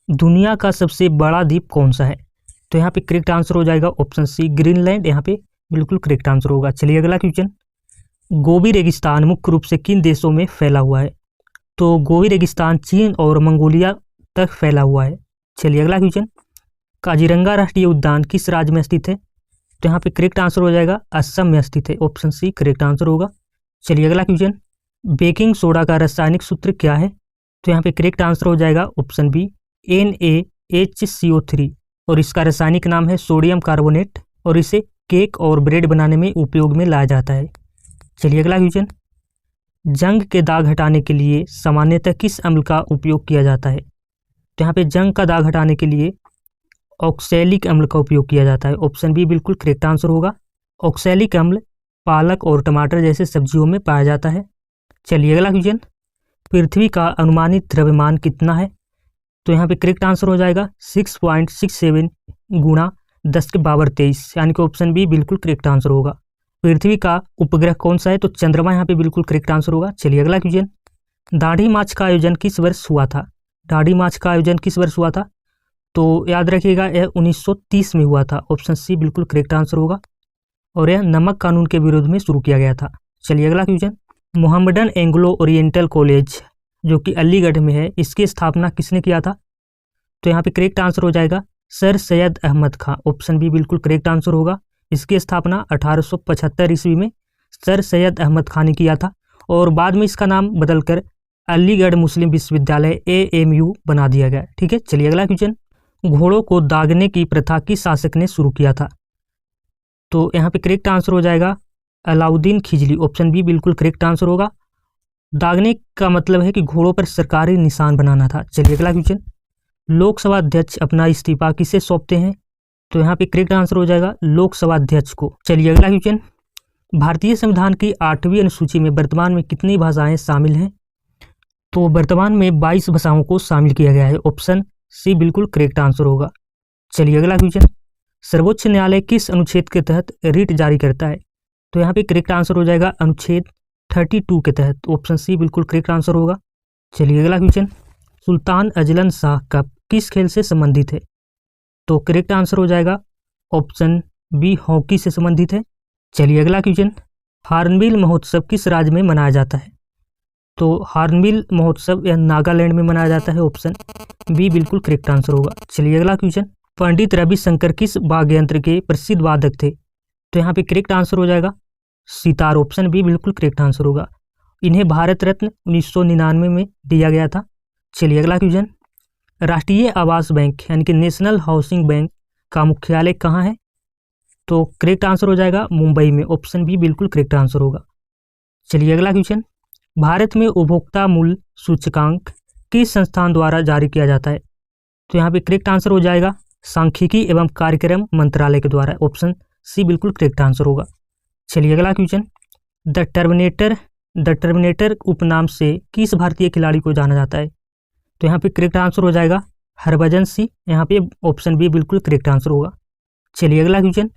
दुनिया का सबसे बड़ा द्वीप कौन सा है? तो यहाँ पे करेक्ट आंसर हो जाएगा ऑप्शन सी ग्रीनलैंड, यहाँ पे बिल्कुल करेक्ट आंसर होगा। चलिए अगला क्वेश्चन, गोबी रेगिस्तान मुख्य रूप से किन देशों में फैला हुआ है? तो गोबी रेगिस्तान चीन और मंगोलिया तक फैला हुआ है। चलिए अगला क्वेश्चन, काजीरंगा राष्ट्रीय उद्यान किस राज्य में स्थित है? तो यहाँ पे करेक्ट आंसर हो जाएगा असम में स्थित है, ऑप्शन सी करेक्ट आंसर होगा। चलिए अगला क्वेश्चन, बेकिंग सोडा का रासायनिक सूत्र क्या है? तो यहाँ पे करेक्ट आंसर हो जाएगा ऑप्शन बी NaHCO3 और इसका रासायनिक नाम है सोडियम कार्बोनेट और इसे केक और ब्रेड बनाने में उपयोग में लाया जाता है। चलिए अगला क्वेश्चन, जंग के दाग हटाने के लिए सामान्यतः किस अम्ल का उपयोग किया जाता है? तो यहाँ पे जंग का दाग हटाने के लिए ऑक्सैलिक अम्ल का उपयोग किया जाता है, ऑप्शन बी बिल्कुल करेक्ट आंसर होगा। ऑक्सैलिक अम्ल पालक और टमाटर जैसे सब्जियों में पाया जाता है। चलिए अगला क्वेश्चन, पृथ्वी का अनुमानित द्रव्यमान कितना है? तो यहाँ पे करेक्ट आंसर हो जाएगा 6.67 गुणा 10 के पावर 23, यानी कि ऑप्शन बी बिल्कुल करेक्ट आंसर होगा। पृथ्वी का उपग्रह कौन सा है? तो चंद्रमा यहाँ पे बिल्कुल करेक्ट आंसर होगा। चलिए अगला क्वेश्चन, दाढ़ी माछ का आयोजन किस वर्ष हुआ था? दाढ़ी माछ का आयोजन किस वर्ष हुआ था? तो याद रखिएगा यह 1930 में हुआ था, ऑप्शन सी बिल्कुल करेक्ट आंसर होगा और यह नमक कानून के विरोध में शुरू किया गया था। चलिए अगला question, Mohammedan Anglo oriental college जो कि अलीगढ़ में है, इसकी स्थापना किसने किया था? तो यहाँ पे करेक्ट आंसर हो जाएगा सर सैयद अहमद खां, ऑप्शन बी बिल्कुल करेक्ट आंसर होगा। इसकी स्थापना 1875 ईस्वी में सर सैयद अहमद खान ने किया था और बाद में इसका नाम बदलकर अलीगढ़ मुस्लिम विश्वविद्यालय AMU बना दिया गया। ठीक है, चलिए अगला क्वेश्चन, घोड़ों को दागने की प्रथा किस शासक ने शुरू किया था? तो यहाँ पे करेक्ट आंसर हो जाएगा अलाउद्दीन खिजली, ऑप्शन बी बिल्कुल करेक्ट आंसर होगा। दागने का मतलब है कि घोड़ों पर सरकारी निशान बनाना था। चलिए अगला क्वेश्चन, लोकसभा अध्यक्ष अपना इस्तीफा किसे सौंपते हैं? तो यहाँ पे करेक्ट आंसर हो जाएगा लोकसभा अध्यक्ष को। चलिए अगला क्वेश्चन, भारतीय संविधान की 8वीं अनुसूची में वर्तमान में कितनी भाषाएं शामिल हैं? तो वर्तमान में 22 भाषाओं को शामिल किया गया है, ऑप्शन सी बिल्कुल करेक्ट आंसर होगा। चलिए अगला क्वेश्चन, सर्वोच्च न्यायालय किस अनुच्छेद के तहत रिट जारी करता है? तो यहाँ पे करेक्ट आंसर हो जाएगा अनुच्छेद 32 के तहत, ऑप्शन सी बिल्कुल करेक्ट आंसर होगा। चलिए अगला question, Sultan Azlan Shah cup किस खेल से संबंधित है? तो करेक्ट आंसर हो जाएगा ऑप्शन बी हॉकी से संबंधित है। चलिए अगला क्वेश्चन, हार्नबिल महोत्सव किस राज्य में मनाया जाता है? तो हार्नबिल महोत्सव यह नागालैंड में मनाया जाता है, ऑप्शन बी बिल्कुल करेक्ट आंसर होगा। चलिए अगला क्वेश्चन, पंडित रविशंकर किस वाद्य यंत्र के प्रसिद्ध वादक थे? तो यहाँ पे करेक्ट आंसर हो जाएगा सितार, ऑप्शन बी बिल्कुल करेक्ट आंसर होगा। इन्हें भारत रत्न 1999 में दिया गया था। चलिए अगला क्वेश्चन, राष्ट्रीय आवास बैंक यानी कि नेशनल हाउसिंग बैंक का मुख्यालय कहाँ है? तो करेक्ट आंसर हो जाएगा मुंबई में, ऑप्शन बी बिल्कुल करेक्ट आंसर होगा। चलिए अगला क्वेश्चन, भारत में उपभोक्ता मूल्य सूचकांक किस संस्थान द्वारा जारी किया जाता है? तो यहाँ पे करेक्ट आंसर हो जाएगा सांख्यिकी एवं कार्यक्रम मंत्रालय के द्वारा, ऑप्शन सी बिल्कुल करेक्ट आंसर होगा। चलिए अगला क्वेश्चन, द टर्मिनेटर उपनाम से किस भारतीय खिलाड़ी को जाना जाता है? तो यहाँ पे करेक्ट आंसर हो जाएगा हरभजन सिंह, यहाँ पे ऑप्शन बी बिल्कुल करेक्ट आंसर होगा। चलिए अगला क्वेश्चन,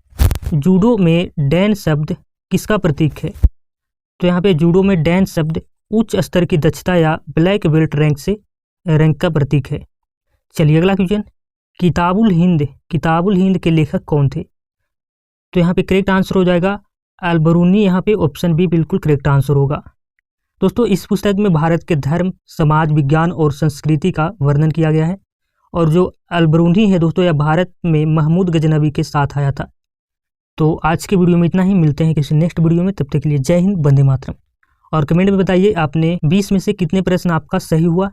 जूडो में डैन शब्द किसका प्रतीक है? तो यहाँ पे जूडो में डैन शब्द उच्च स्तर की दक्षता या ब्लैक बेल्ट रैंक का प्रतीक है। चलिए अगला क्वेश्चन, किताबुल हिंद के लेखक कौन थे? तो यहाँ पे करेक्ट आंसर हो जाएगा अलबरूनी, यहाँ पे ऑप्शन बी बिल्कुल करेक्ट आंसर होगा। दोस्तों इस पुस्तक में भारत के धर्म, समाज, विज्ञान और संस्कृति का वर्णन किया गया है और जो अलबरूनी है दोस्तों यह भारत में महमूद गजनवी के साथ आया था। तो आज के वीडियो में इतना ही, मिलते हैं किसी नेक्स्ट वीडियो में, तब तक के लिए जय हिंद, वंदे मातरम। और कमेंट में बताइए आपने 20 में से कितने प्रश्न आपका सही हुआ।